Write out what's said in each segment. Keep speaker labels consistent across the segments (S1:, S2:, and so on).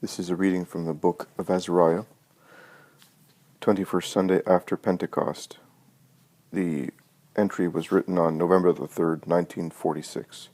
S1: This is a reading from the book of Azariah, 21st Sunday after Pentecost. The entry was written on November the 3rd, 1946.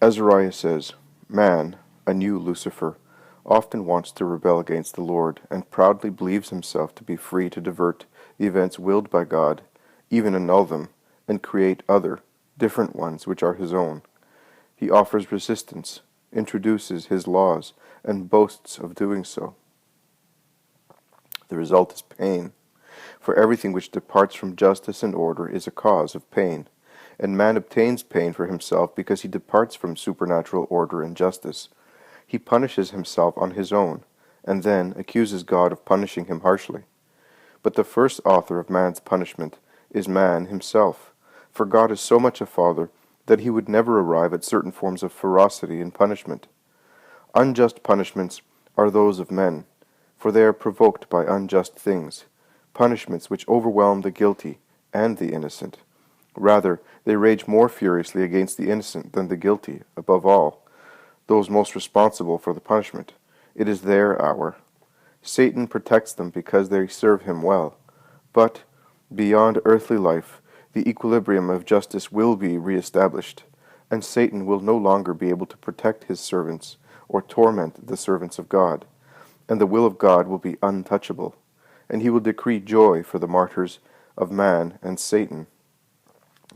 S1: Azariah says, "Man, a new Lucifer, often wants to rebel against the Lord, and proudly believes himself to be free to divert the events willed by God, even annul them, and create other, different ones which are his own. He offers resistance, introduces his laws, and boasts of doing so. The result is pain, for everything which departs from justice and order is a cause of pain, and man obtains pain for himself because he departs from supernatural order and justice. He punishes himself on his own, and then accuses God of punishing him harshly. But the first author of man's punishment is man himself, for God is so much a father that he would never arrive at certain forms of ferocity in punishment. Unjust punishments are those of men, for they are provoked by unjust things, punishments which overwhelm the guilty and the innocent. Rather, they rage more furiously against the innocent than the guilty, above all, those most responsible for the punishment. It is their hour. Satan protects them because they serve him well. But, beyond earthly life, the equilibrium of justice will be re-established, and Satan will no longer be able to protect his servants or torment the servants of God, and the will of God will be untouchable, and he will decree joy for the martyrs of man and Satan,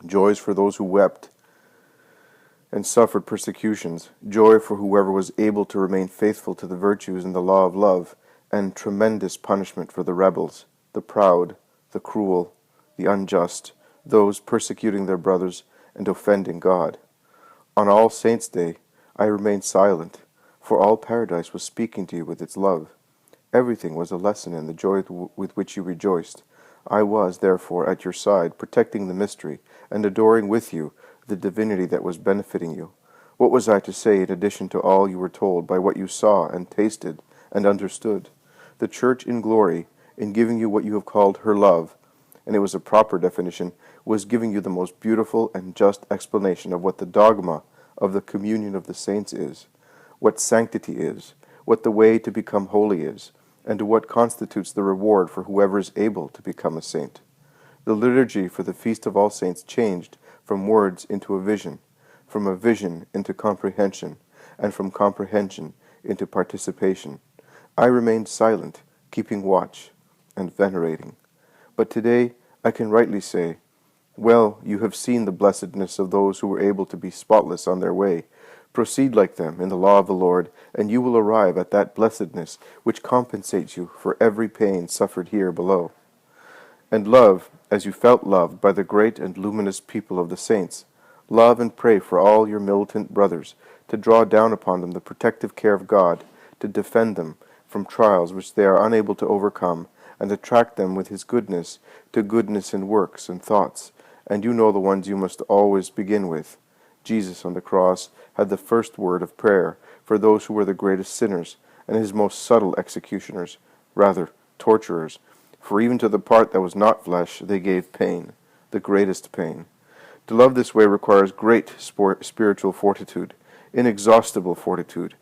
S1: joys for those who wept and suffered persecutions, joy for whoever was able to remain faithful to the virtues and the law of love, and tremendous punishment for the rebels, the proud, the cruel, the unjust, those persecuting their brothers and offending God. On All Saints' Day I remained silent, for all paradise was speaking to you with its love. Everything was a lesson in the joy with which you rejoiced. I was, therefore, at your side, protecting the mystery, and adoring with you the divinity that was benefiting you. What was I to say in addition to all you were told by what you saw and tasted and understood? The Church in glory, in giving you what you have called her love, and it was a proper definition, was giving you the most beautiful and just explanation of what the dogma of the communion of the saints is, what sanctity is, what the way to become holy is, and what constitutes the reward for whoever is able to become a saint. The liturgy for the Feast of All Saints changed from words into a vision into comprehension, and from comprehension into participation. I remained silent, keeping watch and venerating. But today I can rightly say, well, you have seen the blessedness of those who were able to be spotless on their way. Proceed like them in the law of the Lord, and you will arrive at that blessedness which compensates you for every pain suffered here below. And love, as you felt loved by the great and luminous people of the saints. Love and pray for all your militant brothers, to draw down upon them the protective care of God, to defend them from trials which they are unable to overcome, and attract them with his goodness to goodness in works and thoughts. And you know the ones you must always begin with. Jesus on the cross had the first word of prayer for those who were the greatest sinners, and his most subtle executioners, rather, torturers. For even to the part that was not flesh they gave pain, the greatest pain. To love this way requires great spiritual fortitude, inexhaustible fortitude.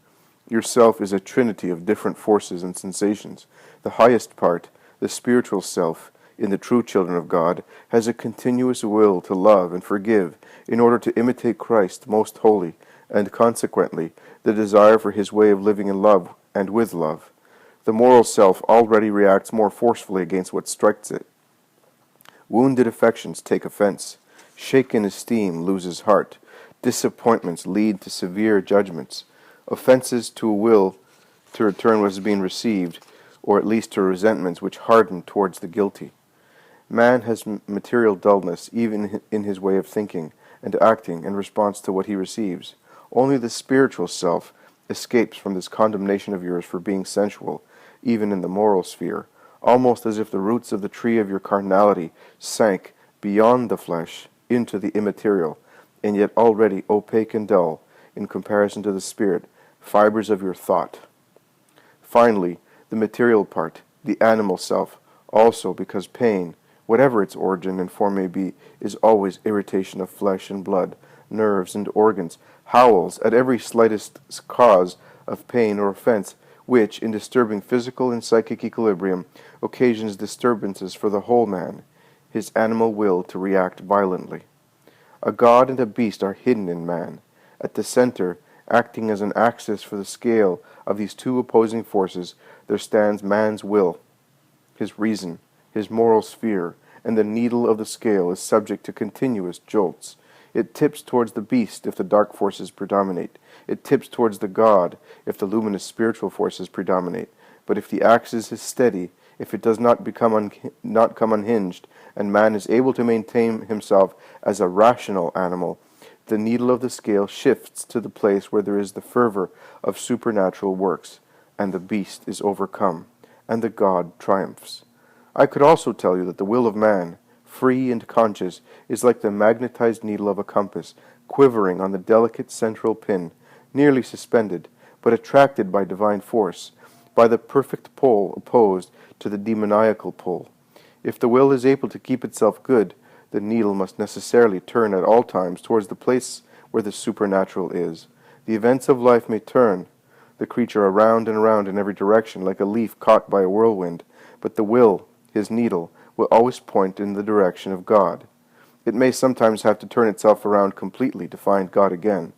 S1: Yourself is a trinity of different forces and sensations. The highest part, the spiritual self, in the true children of God, has a continuous will to love and forgive in order to imitate Christ most holy, and consequently the desire for his way of living in love and with love. The moral self already reacts more forcefully against what strikes it. Wounded affections take offense. Shaken esteem loses heart. Disappointments lead to severe judgments. Offenses to a will to return what has been received, or at least to resentments which harden towards the guilty. Man has material dullness even in his way of thinking and acting in response to what he receives. Only the spiritual self escapes from this condemnation of yours for being sensual, even in the moral sphere, almost as if the roots of the tree of your carnality sank beyond the flesh into the immaterial, and yet already opaque and dull in comparison to the spirit, fibers of your thought. Finally, the material part, the animal self, also because pain, whatever its origin and form may be, is always irritation of flesh and blood, nerves and organs, howls at every slightest cause of pain or offense which, in disturbing physical and psychic equilibrium, occasions disturbances for the whole man, his animal will to react violently. A god and a beast are hidden in man. At the center, acting as an axis for the scale of these two opposing forces, there stands man's will, his reason, his moral sphere, and the needle of the scale is subject to continuous jolts. It tips towards the beast if the dark forces predominate. It tips towards the god if the luminous spiritual forces predominate. But if the axis is steady, if it does not come unhinged, and man is able to maintain himself as a rational animal, the needle of the scale shifts to the place where there is the fervor of supernatural works, and the beast is overcome, and the god triumphs. I could also tell you that the will of man, free and conscious, is like the magnetized needle of a compass, quivering on the delicate central pin, nearly suspended, but attracted by divine force, by the perfect pole opposed to the demoniacal pole. If the will is able to keep itself good, the needle must necessarily turn at all times towards the place where the supernatural is. The events of life may turn the creature around and around in every direction like a leaf caught by a whirlwind, but the will, his needle, will always point in the direction of God. It may sometimes have to turn itself around completely to find God again,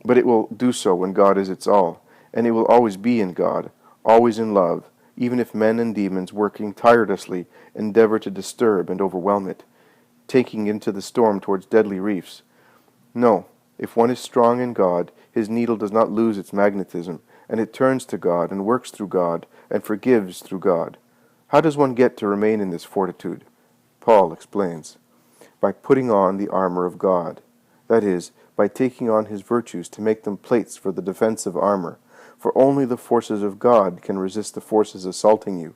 S1: but it will do so when God is its all, and it will always be in God, always in love, even if men and demons working tirelessly endeavor to disturb and overwhelm it, taking into the storm towards deadly reefs. No, if one is strong in God, his needle does not lose its magnetism, and it turns to God and works through God and forgives through God. How does one get to remain in this fortitude? Paul explains, by putting on the armor of God, that is, by taking on his virtues to make them plates for the defensive armor, for only the forces of God can resist the forces assaulting you,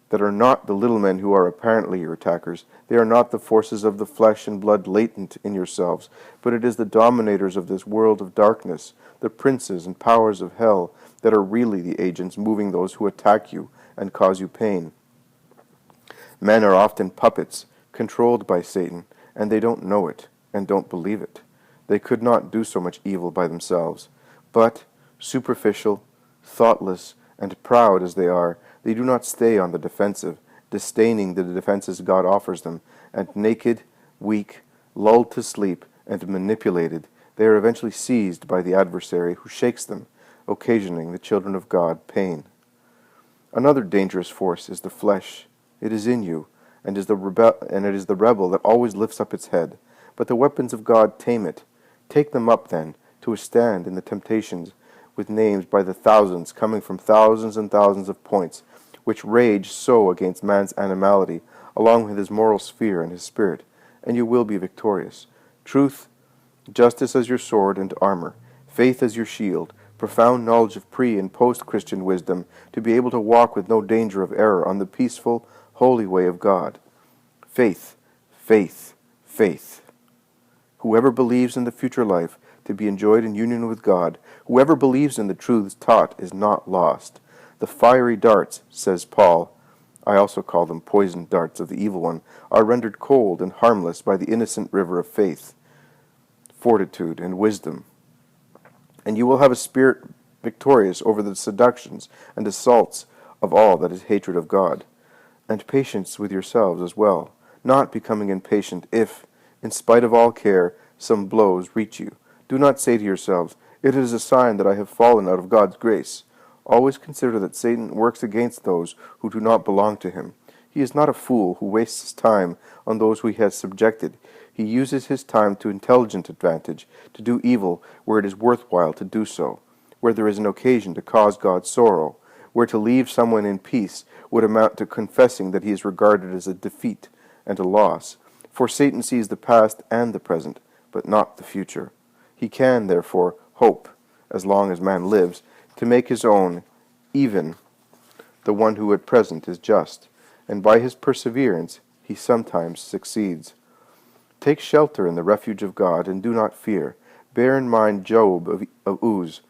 S1: that are not the little men who are apparently your attackers. They are not the forces of the flesh and blood latent in yourselves, but it is the dominators of this world of darkness, the princes and powers of hell, that are really the agents moving those who attack you and cause you pain. Men are often puppets, controlled by Satan, and they don't know it, and don't believe it. They could not do so much evil by themselves. But, superficial, thoughtless, and proud as they are, they do not stay on the defensive, disdaining the defenses God offers them, and naked, weak, lulled to sleep, and manipulated, they are eventually seized by the adversary who shakes them, occasioning the children of God pain. Another dangerous force is the flesh. It is in you, and it is the rebel that always lifts up its head. But the weapons of God tame it. Take them up, then, to withstand in the temptations, with names by the thousands, coming from thousands and thousands of points, which rage so against man's animality, along with his moral sphere and his spirit, and you will be victorious. Truth, justice as your sword and armor, faith as your shield, profound knowledge of pre- and post-Christian wisdom, to be able to walk with no danger of error on the peaceful, holy way of God. Faith, faith, faith. Whoever believes in the future life, to be enjoyed in union with God, whoever believes in the truths taught is not lost. The fiery darts, says Paul, I also call them poisoned darts of the evil one, are rendered cold and harmless by the innocent river of faith, fortitude, and wisdom. And you will have a spirit victorious over the seductions and assaults of all that is hatred of God, and patience with yourselves as well, not becoming impatient if, in spite of all care, some blows reach you. Do not say to yourselves, it is a sign that I have fallen out of God's grace. Always consider that Satan works against those who do not belong to him. He is not a fool who wastes his time on those who he has subjected. He uses his time to intelligent advantage, to do evil where it is worthwhile to do so, where there is an occasion to cause God sorrow, where to leave someone in peace would amount to confessing that he is regarded as a defeat and a loss. For Satan sees the past and the present, but not the future. He can, therefore, hope, as long as man lives, to make his own, even the one who at present is just, and by his perseverance he sometimes succeeds. Take shelter in the refuge of God, and do not fear. Bear in mind Job of Uz.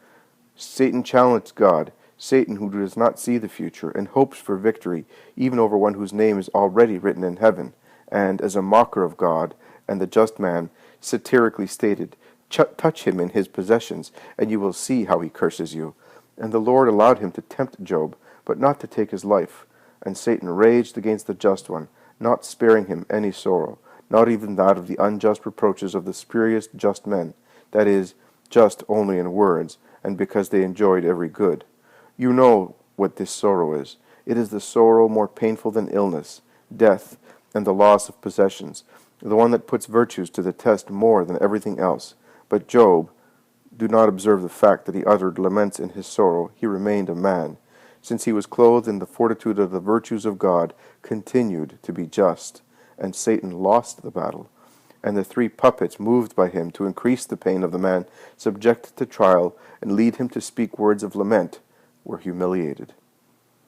S1: Satan challenged God, Satan who does not see the future, and hopes for victory, even over one whose name is already written in heaven, and, as a mocker of God and the just man, satirically stated, touch him in his possessions, and you will see how he curses you. And the Lord allowed him to tempt Job, but not to take his life. And Satan raged against the just one, not sparing him any sorrow, not even that of the unjust reproaches of the spurious just men, that is, just only in words, and because they enjoyed every good. You know what this sorrow is. It is the sorrow more painful than illness, death, and the loss of possessions, the one that puts virtues to the test more than everything else. But Job, do not observe the fact that he uttered laments in his sorrow. He remained a man, since he was clothed in the fortitude of the virtues of God, continued to be just, and Satan lost the battle. And the three puppets, moved by him to increase the pain of the man subjected to trial and lead him to speak words of lament, were humiliated.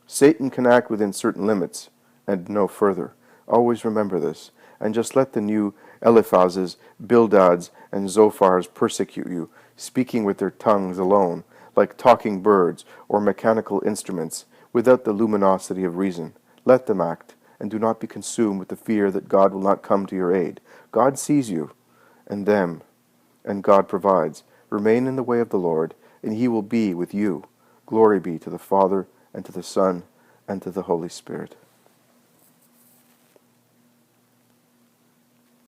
S1: Satan can act within certain limits, and no further. Always remember this, and just let the new Eliphazes, Bildads, and Zophars persecute you, speaking with their tongues alone, like talking birds or mechanical instruments, without the luminosity of reason. Let them act, and do not be consumed with the fear that God will not come to your aid. God sees you, and them, and God provides. Remain in the way of the Lord, and he will be with you. Glory be to the Father, and to the Son, and to the Holy Spirit.